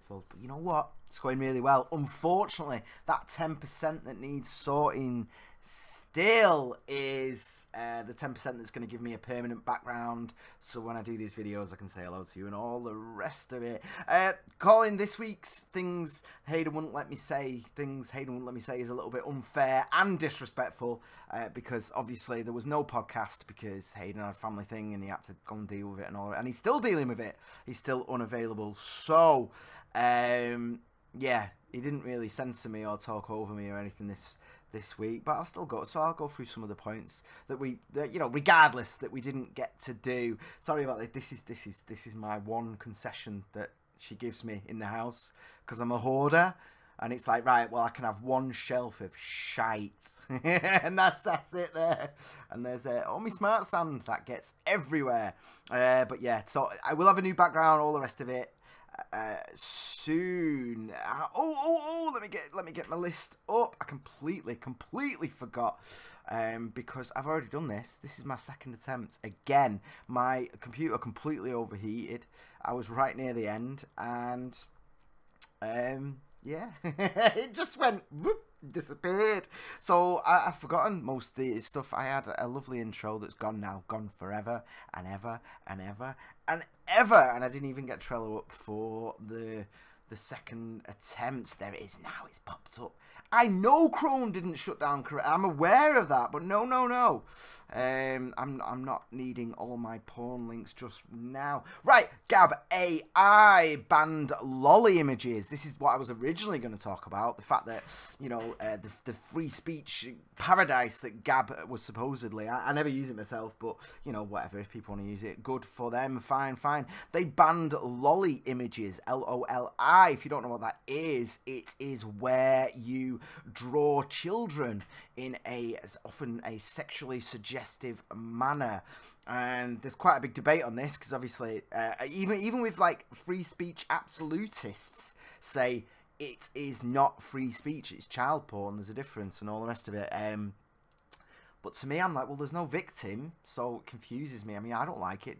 upload. But you know what? It's going really well. Unfortunately, that 10% that needs sorting still is the 10% that's going to give me a permanent background, so when I do these videos I can say hello to you and all the rest of it. Calling this week's things Hayden wouldn't let me say is a little bit unfair and disrespectful, because obviously there was no podcast because Hayden had a family thing and he had to go and deal with it and all that, and he's still dealing with it. He's still unavailable, so yeah, he didn't really censor me or talk over me or anything this week, but I'll go through some of the points that you know, regardless that we didn't get to do. Sorry about that. This is my one concession that she gives me in the house, because I'm a hoarder, and it's like, right, well, I can have one shelf of shite and that's it there, and there's all my smart sand that gets everywhere. But yeah, so I will have a new background, all the rest of it soon. Let me get my list up. I completely forgot, because I've already done this. This is my second attempt. Again, my computer completely overheated. I was right near the end, and yeah, it just went whoop, disappeared. So I've forgotten most of the stuff. I had a lovely intro that's gone now, gone forever and ever and ever and ever, and I didn't even get Trello up for the second attempt. There it is now. It's popped up. I know Chrome didn't shut down correct. I'm aware of that, but no. I'm not needing all my porn links just now. Right, Gab AI banned lolly images. This is what I was originally going to talk about. The fact that, you know, the free speech paradise that Gab was supposedly. I never use it myself, but, you know, whatever. If people want to use it, good for them. Fine. They banned lolly images. LOLI. If you don't know what that is, it is where you draw children in often a sexually suggestive manner. And there's quite a big debate on this, because obviously even with like free speech absolutists say it is not free speech, it's child porn, there's a difference and all the rest of it. But to me, I'm like, well, there's no victim, so it confuses me. I mean, I don't like it.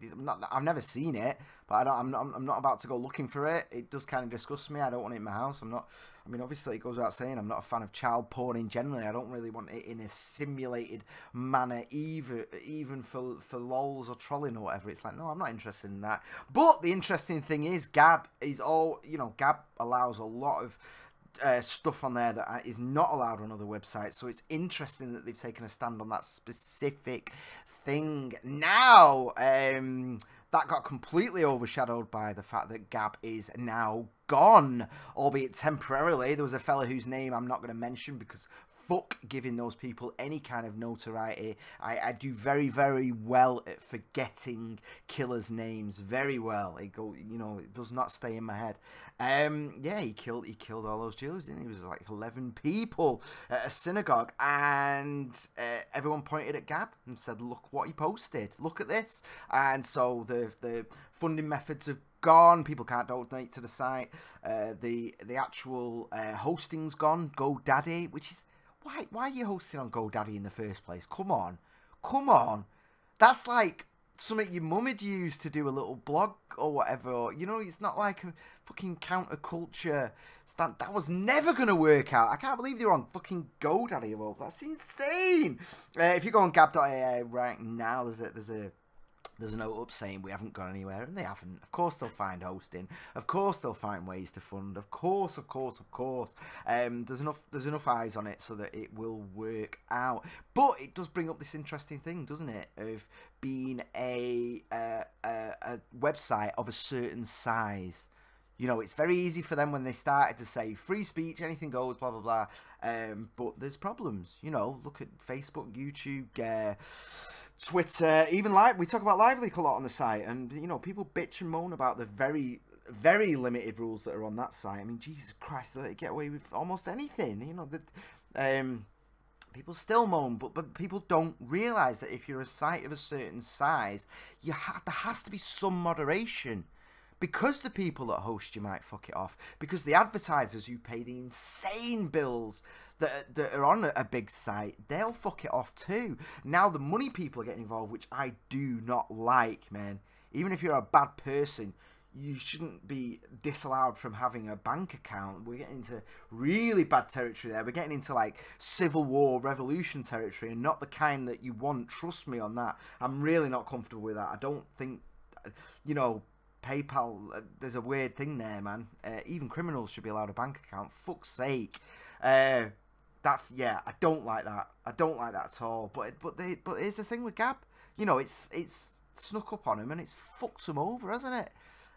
I've never seen it, but I'm not about to go looking for it. It does kind of disgust me. I don't want it in my house. I mean, obviously, it goes without saying, I'm not a fan of child porn in general. I don't really want it in a simulated manner, even for lols or trolling or whatever. It's like, no, I'm not interested in that. But the interesting thing is, Gab allows a lot of stuff on there that is not allowed on other websites, so it's interesting that they've taken a stand on that specific thing. Now, that got completely overshadowed by the fact that Gab is now gone, albeit temporarily. There was a fella whose name I'm not going to mention because fuck giving those people any kind of notoriety. I do very, very well at forgetting killers' names. Very well. It does not stay in my head. Yeah, he killed all those Jews, didn't he? It was like 11 people at a synagogue, and everyone pointed at Gab and said, "Look what he posted. Look at this." And so the funding methods have gone. People can't donate to the site. The actual hosting's gone. GoDaddy, which is why are you hosting on GoDaddy in the first place? Come on. That's like something your mum had used to do a little blog or whatever. Or, you know, it's not like a fucking counterculture stand. That was never going to work out. I can't believe they were on fucking GoDaddy of all. That's insane. If you go on gab.ai right now, there's a note up saying we haven't gone anywhere, and they haven't. Of course they'll find hosting. Of course they'll find ways to fund. Of course. There's enough eyes on it so that it will work out. But it does bring up this interesting thing, doesn't it, of being a website of a certain size. You know, it's very easy for them when they started to say free speech, anything goes, blah, blah, blah. But there's problems. You know, look at Facebook, YouTube, Twitter, even we talk about Live Leak a lot on the site. And, you know, people bitch and moan about the very, very limited rules that are on that site. I mean, Jesus Christ, they let it get away with almost anything. You know, people still moan, but people don't realise that if you're a site of a certain size, there has to be some moderation. Because the people that host you might fuck it off. Because the advertisers who pay the insane bills that are on a big site, they'll fuck it off too. Now the money people are getting involved, which I do not like, man. Even if you're a bad person, you shouldn't be disallowed from having a bank account. We're getting into really bad territory there. We're getting into like Civil War, revolution territory, and not the kind that you want. Trust me on that. I'm really not comfortable with that. I don't think, you know, PayPal, there's a weird thing there, man. Even criminals should be allowed a bank account. Fuck's sake. I don't like that. I don't like that at all. But here's the thing with Gab. You know, it's snuck up on him and it's fucked him over, hasn't it?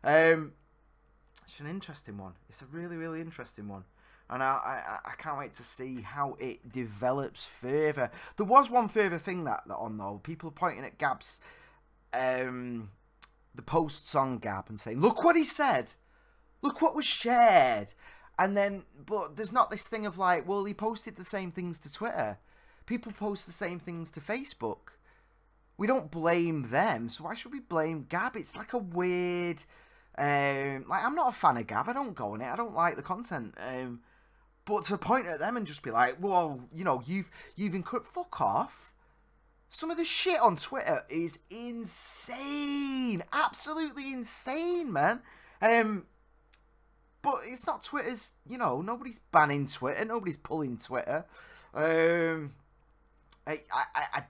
It's an interesting one. It's a really, really interesting one. And I can't wait to see how it develops further. There was one further thing that on, though. People are pointing at Gab's, the posts on Gab and saying, look what he said. Look what was shared. And then, but there's not this thing of like, well, he posted the same things to Twitter. People post the same things to Facebook. We don't blame them, so why should we blame Gab? It's like a weird, like, I'm not a fan of Gab. I don't go on it. I don't like the content. But to point at them and just be like, well, you know, you've fuck off. Some of the shit on Twitter is insane. Absolutely insane, man. But it's not Twitter's, you know, nobody's banning Twitter. Nobody's pulling Twitter. I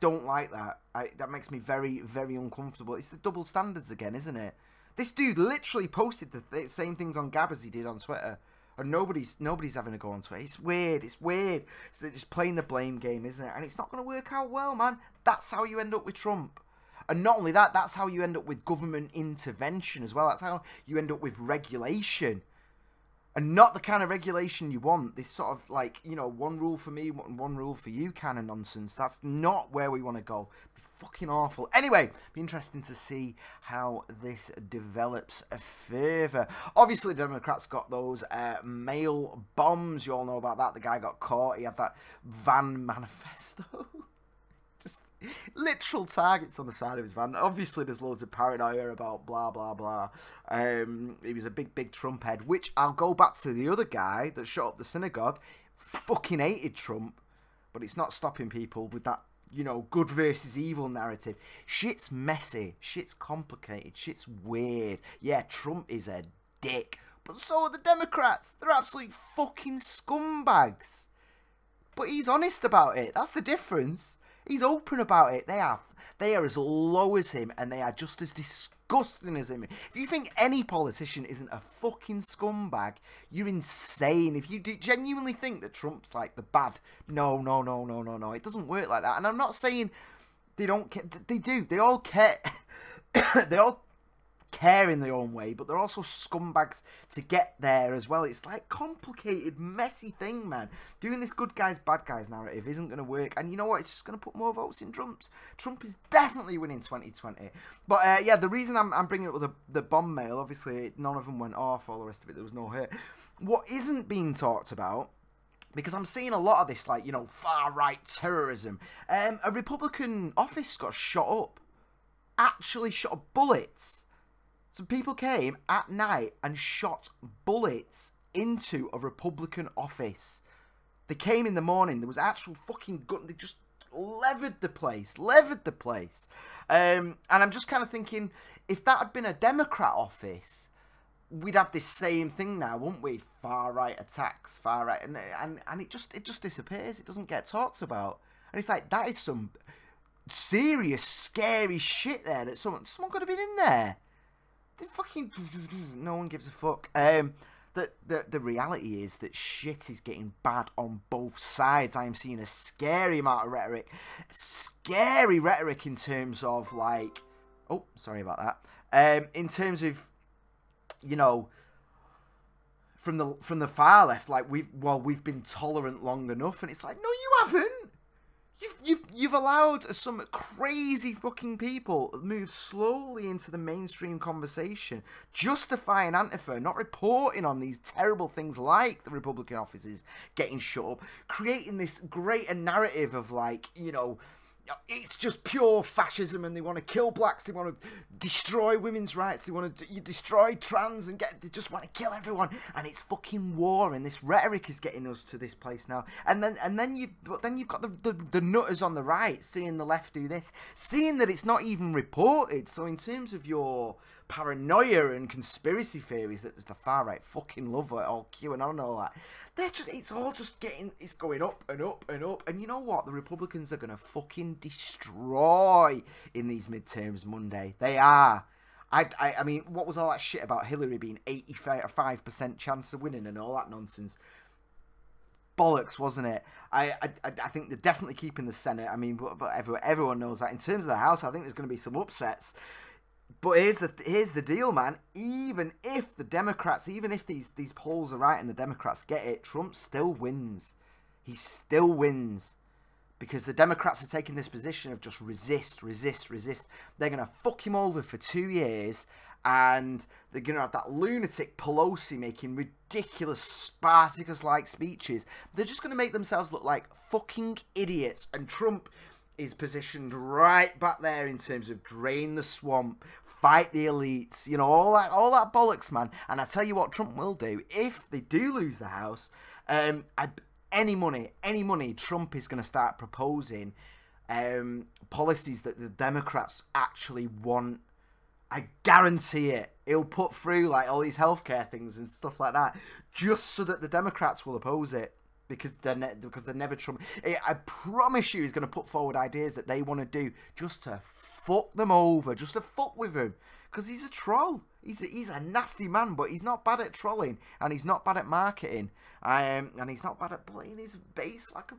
don't like that. That makes me very, very uncomfortable. It's the double standards again, isn't it? This dude literally posted the same things on Gab as he did on Twitter. And nobody's having a go on Twitter. It's weird. It's weird. It's just playing the blame game, isn't it? And it's not going to work out well, man. That's how you end up with Trump. And not only that, that's how you end up with government intervention as well. That's how you end up with regulation. And not the kind of regulation you want. This sort of like, you know, one rule for me, one rule for you kind of nonsense. That's not where we want to go. It'd be fucking awful. Anyway, be interesting to see how this develops further. Obviously, the Democrats got those mail bombs. You all know about that. The guy got caught. He had that van manifesto. Just literal targets on the side of his van. Obviously, there's loads of paranoia about blah, blah, blah. He was a big Trump head, which I'll go back to the other guy that shot up the synagogue. Fucking hated Trump, but it's not stopping people with that, you know, good versus evil narrative. Shit's messy. Shit's complicated. Shit's weird. Yeah, Trump is a dick, but so are the Democrats. They're absolute fucking scumbags. But he's honest about it. That's the difference. He's open about it. They are as low as him, and they are just as disgusting as him. If you think any politician isn't a fucking scumbag, you're insane. If you do genuinely think that Trump's like the bad, no. It doesn't work like that. And I'm not saying they don't care. They do. They all care. They all care in their own way, but they're also scumbags to get there as well. It's like complicated, messy thing, man. Doing this good guys, bad guys narrative isn't going to work. And you know what? It's just going to put more votes in Trump's. Trump is definitely winning 2020. But yeah, the reason I'm bringing up the bomb mail, obviously none of them went off, all the rest of it, there was no hit. What isn't being talked about, because I'm seeing a lot of this, like, you know, far-right terrorism. A Republican office got shot up. Actually shot up, bullets. So people came at night and shot bullets into a Republican office. They came in the morning. There was actual fucking gun. They just levered the place. And I'm just kind of thinking, if that had been a Democrat office, we'd have this same thing now, wouldn't we? Far-right attacks, far-right. And it just disappears. It doesn't get talked about. And it's like, that is some serious, scary shit there that someone could have been in there. They fucking, no one gives a fuck. The reality is that shit is getting bad on both sides. I am seeing a scary amount of rhetoric. Scary rhetoric in terms of, like, oh, sorry about that. In terms of, you know, from the far left, like, we've been tolerant long enough, and it's like, no, you haven't. You've allowed some crazy fucking people move slowly into the mainstream conversation, justifying Antifa, not reporting on these terrible things like the Republican offices getting shut up, creating this greater narrative of, like, you know, it's just pure fascism and they want to kill blacks, they want to destroy women's rights, they want to destroy trans and they just want to kill everyone, and it's fucking war, and this rhetoric is getting us to this place now. And then you've got the nutters on the right seeing the left do this, seeing that it's not even reported. So in terms of your paranoia and conspiracy theories that the far right fucking love, like all QAnon and all that. It's all just it's going up and up and up. And you know what? The Republicans are going to fucking destroy in these midterms Monday. They are. I mean, what was all that shit about Hillary being 85% chance of winning and all that nonsense? Bollocks, wasn't it? I think they're definitely keeping the Senate. I mean, but everyone knows that. In terms of the House, I think there's going to be some upsets. But here's the deal, man. Even if the Democrats, even if these polls are right and the Democrats get it, Trump still wins. He still wins. Because the Democrats are taking this position of just resist. They're going to fuck him over for 2 years. And they're going to have that lunatic Pelosi making ridiculous Spartacus-like speeches. They're just going to make themselves look like fucking idiots. And Trump is positioned right back there in terms of drain the swamp, fight the elites, you know, all that bollocks, man. And I tell you what Trump will do, if they do lose the House, any money, Trump is going to start proposing policies that the Democrats actually want. I guarantee it. He'll put through like all these healthcare things and stuff like that, just so that the Democrats will oppose it, because they're never Trump. I promise you, he's going to put forward ideas that they want to do just to fuck them over, just to fuck with him, because he's a troll. He's a nasty man, but he's not bad at trolling, and he's not bad at marketing, and he's not bad at playing his bass like a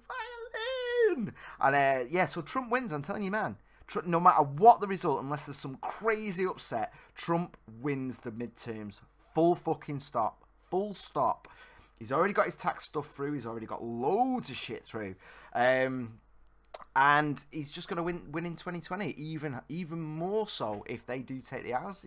violin. And yeah, so Trump wins. I'm telling you, man. No matter what the result, unless there's some crazy upset, Trump wins the midterms. Full fucking stop. Full stop. He's already got his tax stuff through. He's already got loads of shit through. And he's just going to win in 2020. Even more so if they do take the House.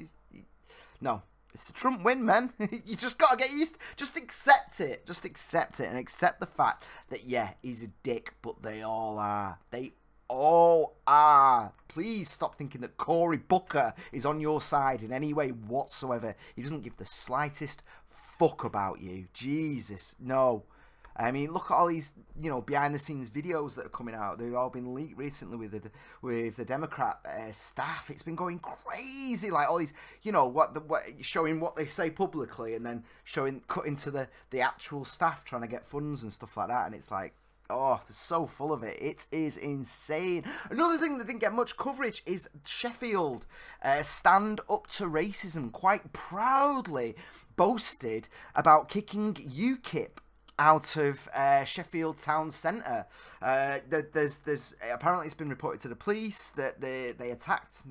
No. It's a Trump win, man. You just got to get used. Just accept it. Just accept it. And accept the fact that, yeah, he's a dick. But they all are. They all are. Please stop thinking that Cory Booker is on your side in any way whatsoever. He doesn't give the slightest fuck about you. Jesus, no. I mean, look at all these, you know, behind-the-scenes videos that are coming out. They've all been leaked recently with the Democrat staff. It's been going crazy, like all these, you know, showing what they say publicly, and then cutting to the actual staff trying to get funds and stuff like that. And it's like, oh, they're so full of it. It is insane. Another thing that didn't get much coverage is Sheffield stand up to racism quite proudly boasted about kicking UKIP out of Sheffield town centre. There's apparently it's been reported to the police that they attacked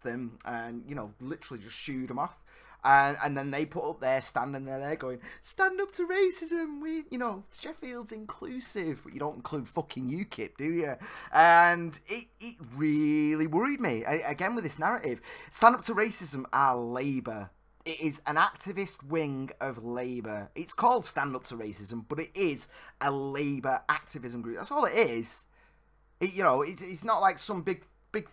them, and, you know, literally just shooed them off. And then they put up their stand, and they're there going, stand up to racism. We, you know, Sheffield's inclusive. But you don't include fucking UKIP, do you? And it really worried me. Again, with this narrative, stand up to racism are Labour. It is an activist wing of Labour. It's called Stand Up to Racism, but it is a Labour activism group. That's all it is. You know, it's not like some big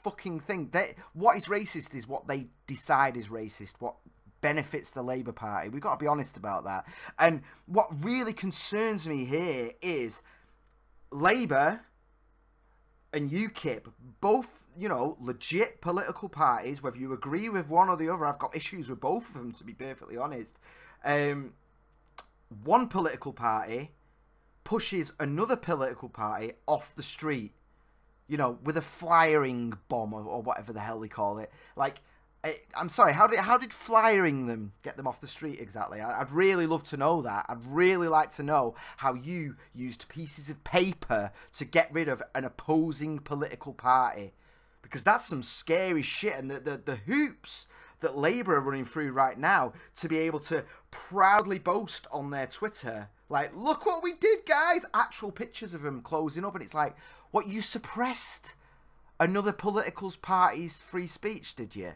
fucking thing. What is racist is what they decide is racist. What benefits the Labour Party. We've got to be honest about that. And what really concerns me here is Labour and UKIP, both, you know, legit political parties. Whether you agree with one or the other, I've got issues with both of them, to be perfectly honest. One political party pushes another political party off the street, you know, with a flyering bomb or whatever the hell they call it. Like, I'm sorry, how did flyering them get them off the street exactly? I'd really love to know that. I'd really like to know how you used pieces of paper to get rid of an opposing political party. Because that's some scary shit. And the hoops that Labour are running through right now to be able to proudly boast on their Twitter, like, look what we did, guys! Actual pictures of them closing up. And it's like, what, you suppressed another political party's free speech, did you?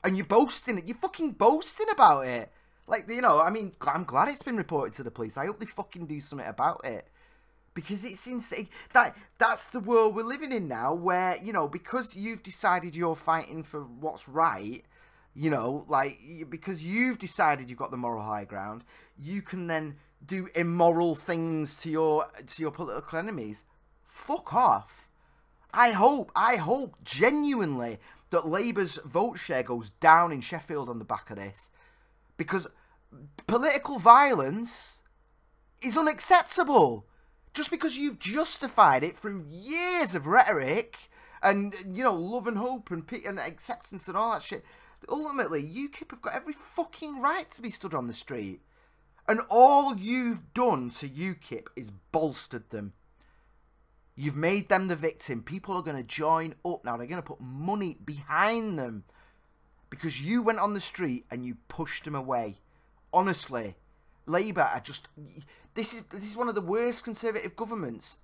And you're boasting it. You're fucking boasting about it. Like, you know, I mean, I'm glad it's been reported to the police. I hope they fucking do something about it. Because it's insane. That's the world we're living in now, where, you know, because you've decided you're fighting for what's right, you know, like, because you've decided you've got the moral high ground, you can then do immoral things to your political enemies. Fuck off. I hope genuinely that Labour's vote share goes down in Sheffield on the back of this. Because political violence is unacceptable. Just because you've justified it through years of rhetoric and, you know, love and hope and acceptance and all that shit, ultimately, UKIP have got every fucking right to be stood on the street. And all you've done to UKIP is bolstered them. You've made them the victim. People are going to join up now. They're going to put money behind them. Because you went on the street and you pushed them away. Honestly, Labour are just... This is one of the worst Conservative governments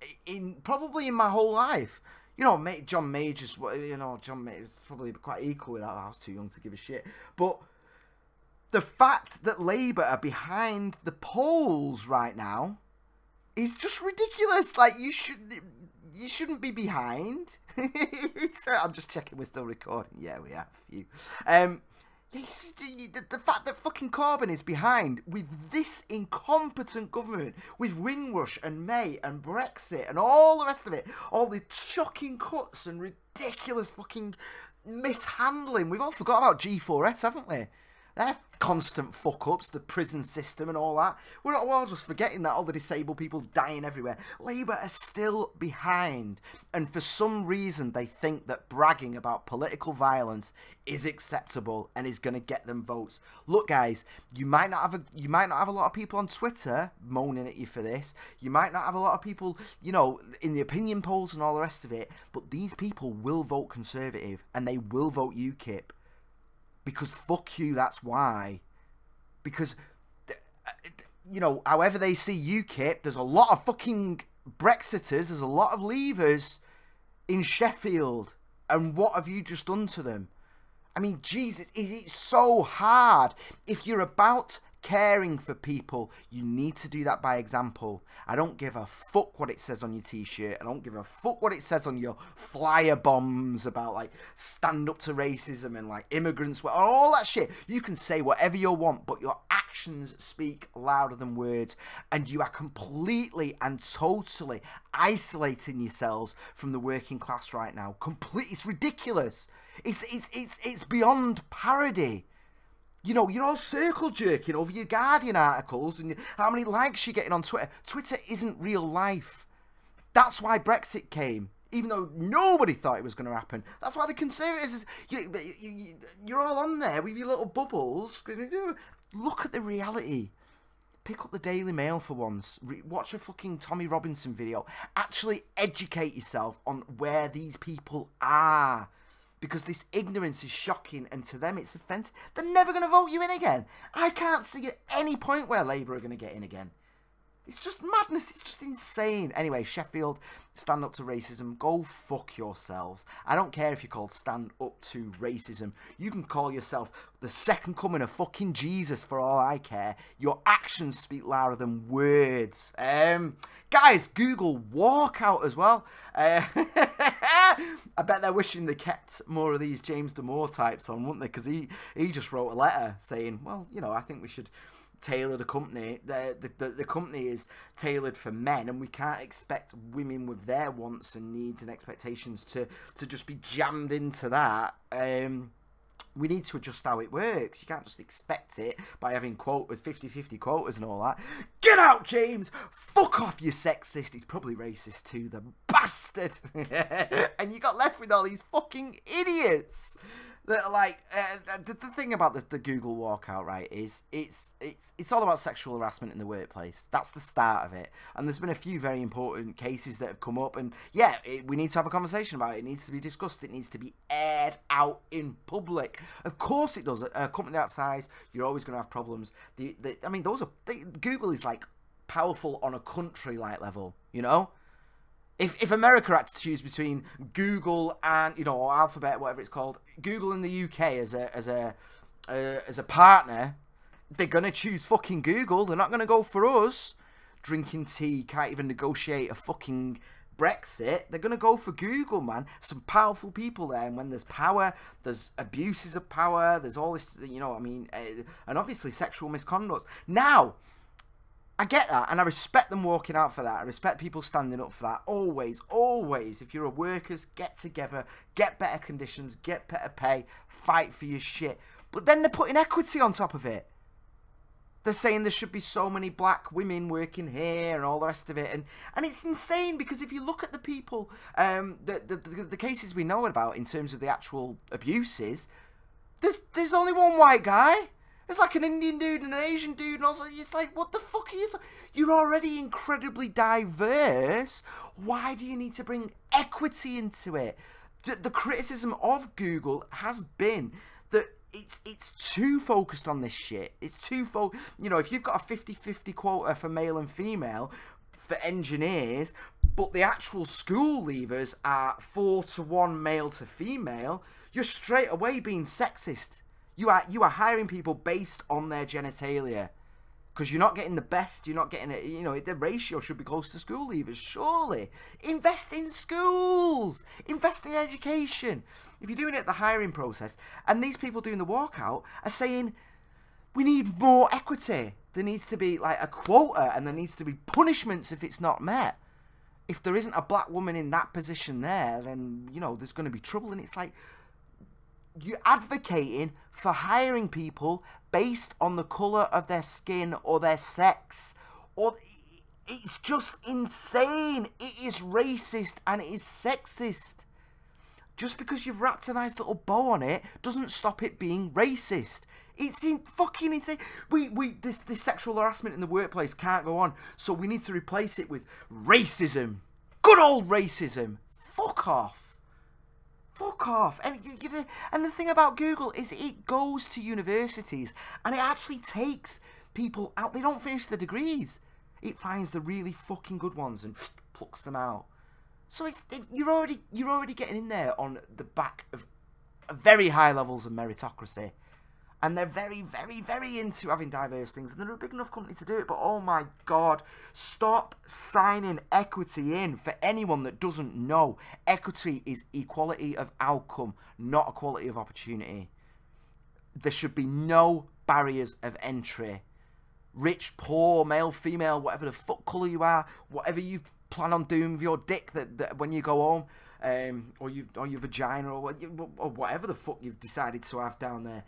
probably in my whole life. You know, John Major's... You know, John Major's probably quite equal with that. I was too young to give a shit. But the fact that Labour are behind the polls right now is just ridiculous. Like, you shouldn't be behind. I'm just checking we're still recording. Yeah, we have a few. The fact that fucking Corbyn is behind with this incompetent government, with Windrush and May and Brexit and all the rest of it, all the shocking cuts and ridiculous fucking mishandling. We've all forgot about G4S, haven't we? They're constant fuck-ups, the prison system and all that. We're all just forgetting that, all the disabled people dying everywhere. Labour are still behind. And for some reason, they think that bragging about political violence is acceptable and is going to get them votes. Look, guys, you might not have a lot of people on Twitter moaning at you for this. You might not have a lot of people, you know, in the opinion polls and all the rest of it. But these people will vote Conservative and they will vote UKIP. Because fuck you, that's why. Because, you know, however they see UKIP, there's a lot of fucking Brexiters, there's a lot of Leavers in Sheffield. And what have you just done to them? I mean, Jesus, is it so hard? If you're about caring for people, you need to do that by example. I don't give a fuck what it says on your t-shirt. I don't give a fuck what it says on your flyer bombs about, like, stand up to racism and, like, immigrants, all that shit. You can say whatever you want, but your actions speak louder than words, and you are completely and totally isolating yourselves from the working class right now. It's ridiculous. It's beyond parody. You know, you're all circle jerking over your Guardian articles and how many likes you're getting on Twitter. Twitter isn't real life. That's why Brexit came, even though nobody thought it was going to happen. That's why the Conservatives, you're all on there with your little bubbles. Look at the reality. Pick up the Daily Mail for once. Watch a fucking Tommy Robinson video. Actually educate yourself on where these people are. Because this ignorance is shocking, and to them it's offensive. They're never going to vote you in again. I can't see at any point where Labour are going to get in again. It's just madness. It's just insane. Anyway, Sheffield, stand up to racism. Go fuck yourselves. I don't care if you're called stand up to racism. You can call yourself the second coming of fucking Jesus for all I care. Your actions speak louder than words. Guys, Google walkout as well. I bet they're wishing they kept more of these James Damore types on, wouldn't they? Because he just wrote a letter saying, well, you know, I think we should tailor the company. The company is tailored for men, and we can't expect women with their wants and needs and expectations to just be jammed into that. We need to adjust how it works. You can't just expect it by having quotas, 50-50 quotas and all that. Get out, James! Fuck off, you sexist. He's probably racist too, the bastard! And you got left with all these fucking idiots that are like, the thing about the Google walkout, right, is it's all about sexual harassment in the workplace. That's the start of it. And there's been a few very important cases that have come up, and yeah, we need to have a conversation about it. It needs to be discussed. It needs to be aired out in public. Of course it does. A company that size, you're always going to have problems. I mean, Google is like powerful on a country-like level, you know? If America had to choose between Google and, you know, or Alphabet, whatever it's called, Google in the UK as a partner, they're gonna choose fucking Google. They're not gonna go for us. Drinking tea, can't even negotiate a fucking Brexit. They're gonna go for Google, man. Some powerful people there, and when there's power, there's abuses of power. There's all this, you know, I mean, and obviously sexual misconduct. Now, I get that, and I respect them walking out for that. I respect people standing up for that. Always, always, if you're a workers, get together, get better conditions, get better pay, fight for your shit. But then they're putting equity on top of it. They're saying there should be so many black women working here and all the rest of it. And it's insane, because if you look at the people, the cases we know about in terms of the actual abuses, there's only one white guy. There's like an Indian dude and an Asian dude, and also it's like, what the fuck are you? You're already incredibly diverse. Why do you need to bring equity into it? The criticism of Google has been that it's too focused on this shit. It's too you know, if you've got a 50-50 quota for male and female for engineers, but the actual school leavers are 4-to-1 male to female, you're straight away being sexist. You are hiring people based on their genitalia, because you're not getting the best. You're not getting it. You know, the ratio should be close to school leavers. Surely, invest in schools, invest in education. If you're doing it at the hiring process, and these people doing the walkout are saying, we need more equity. There needs to be like a quota, and there needs to be punishments if it's not met. If there isn't a black woman in that position there, then, you know, there's going to be trouble. And it's like, you're advocating for hiring people based on the colour of their skin or their sex. Or it's just insane. It is racist and it is sexist. Just because you've wrapped a nice little bow on it doesn't stop it being racist. It's fucking insane. This sexual harassment in the workplace can't go on, so we need to replace it with racism. Good old racism. Fuck off. Fuck off. And the thing about Google is it goes to universities and it actually takes people out. They don't finish the degrees. It finds the really fucking good ones and plucks them out. So you're already getting in there on the back of very high levels of meritocracy. And they're very, very, very into having diverse things. And they're a big enough company to do it. But oh my God, stop signing equity in. For anyone that doesn't know, equity is equality of outcome, not equality of opportunity. There should be no barriers of entry. Rich, poor, male, female, whatever the fuck colour you are, whatever you plan on doing with your dick that when you go home. Or your vagina, or whatever the fuck you've decided to have down there.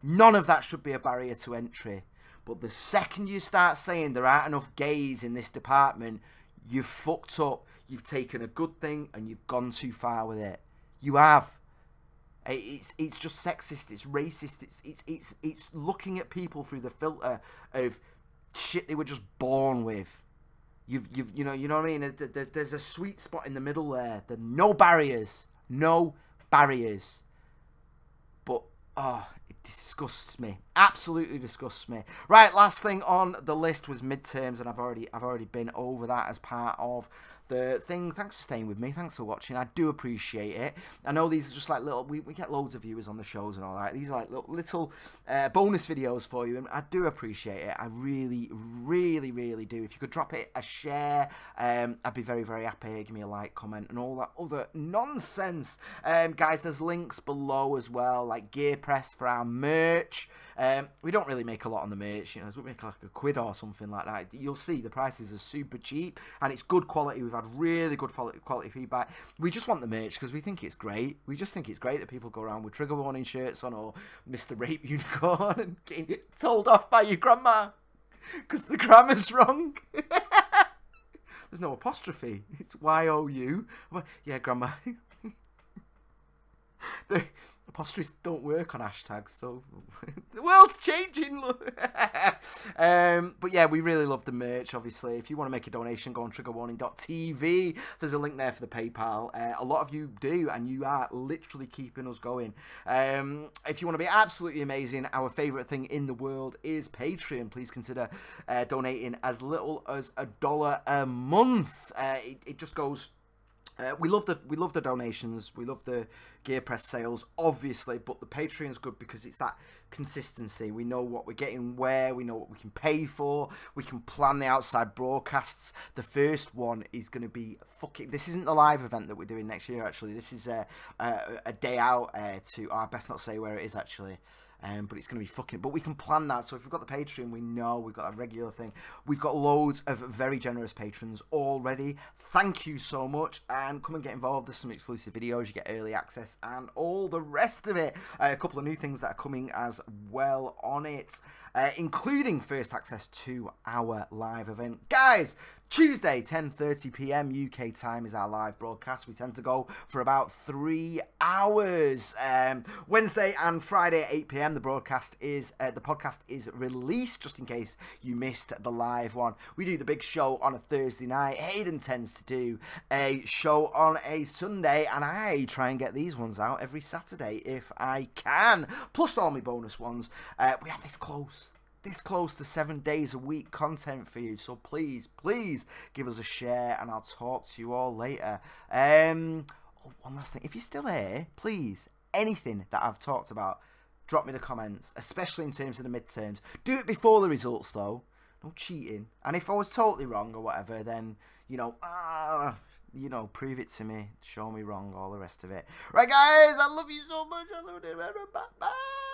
None of that should be a barrier to entry. But the second you start saying there aren't enough gays in this department, you've fucked up. You've taken a good thing and you've gone too far with it. You have. It's just sexist. It's racist. It's looking at people through the filter of shit they were just born with. You know what I mean? There's a sweet spot in the middle there. There are no barriers. No barriers. But, oh, it disgusts me. Absolutely disgusts me. Right, last thing on the list was midterms, and I've already been over that as part of the thing. Thanks for staying with me. Thanks for watching. I do appreciate it. I know these are just like little, we get loads of viewers on the shows and all that. These are like little bonus videos for you, and I do appreciate it. I really, really, really do. If you could drop it a share, I'd be very, very happy. Give me a like, comment, and all that other nonsense. Guys, there's links below as well, like Gear Press for our merch. We don't really make a lot on the merch, you know, we make like £1 or something like that. You'll see the prices are super cheap and it's good quality. We've had really good quality feedback. We just want the merch because we think it's great. We just think it's great that people go around with trigger warning shirts on, or Mr. Rape Unicorn, and getting told off by your grandma because the grammar's wrong. There's no apostrophe. It's Y-O-U. Yeah, grandma. The apostrophes don't work on hashtags, so the world's changing. But yeah, we really love the merch. Obviously, if you want to make a donation, go on triggerwarning.tv. There's a link there for the PayPal. A lot of you do, and you are literally keeping us going. If you want to be absolutely amazing, our favourite thing in the world is Patreon. Please consider donating as little as $1 a month. It just goes. We love the donations, we love the Gear Press sales, obviously, but the Patreon's good because it's that consistency. We know what we're getting where, we know what we can pay for, we can plan the outside broadcasts. The first one is going to be fucking... This isn't the live event that we're doing next year, actually. This is a day out to... I best not say where it is, actually. but it's going to be fucking... But we can plan that. So if we've got the Patreon, we know we've got a regular thing. We've got loads of very generous patrons already. Thank you so much. And come and get involved. There's some exclusive videos. You get early access and all the rest of it. A couple of new things that are coming as well on it, including first access to our live event. Guys, Tuesday, 10:30 p.m. UK time is our live broadcast. We tend to go for about 3 hours. Wednesday and Friday at 8 p.m. the podcast is the podcast is released, just in case you missed the live one. We do the big show on a Thursday night. Hayden tends to do a show on a Sunday, and I try and get these ones out every Saturday if I can. Plus all my bonus ones. We are this close to 7 days a week content for you, so please give us a share, and I'll talk to you all later. One last thing, if you're still here, please, anything that I've talked about, drop me the comments, especially in terms of the midterms. Do it before the results though, no cheating. And if I was totally wrong or whatever, then you know, prove it to me, show me wrong, all the rest of it. Right guys, I love you so much. I love you. Bye.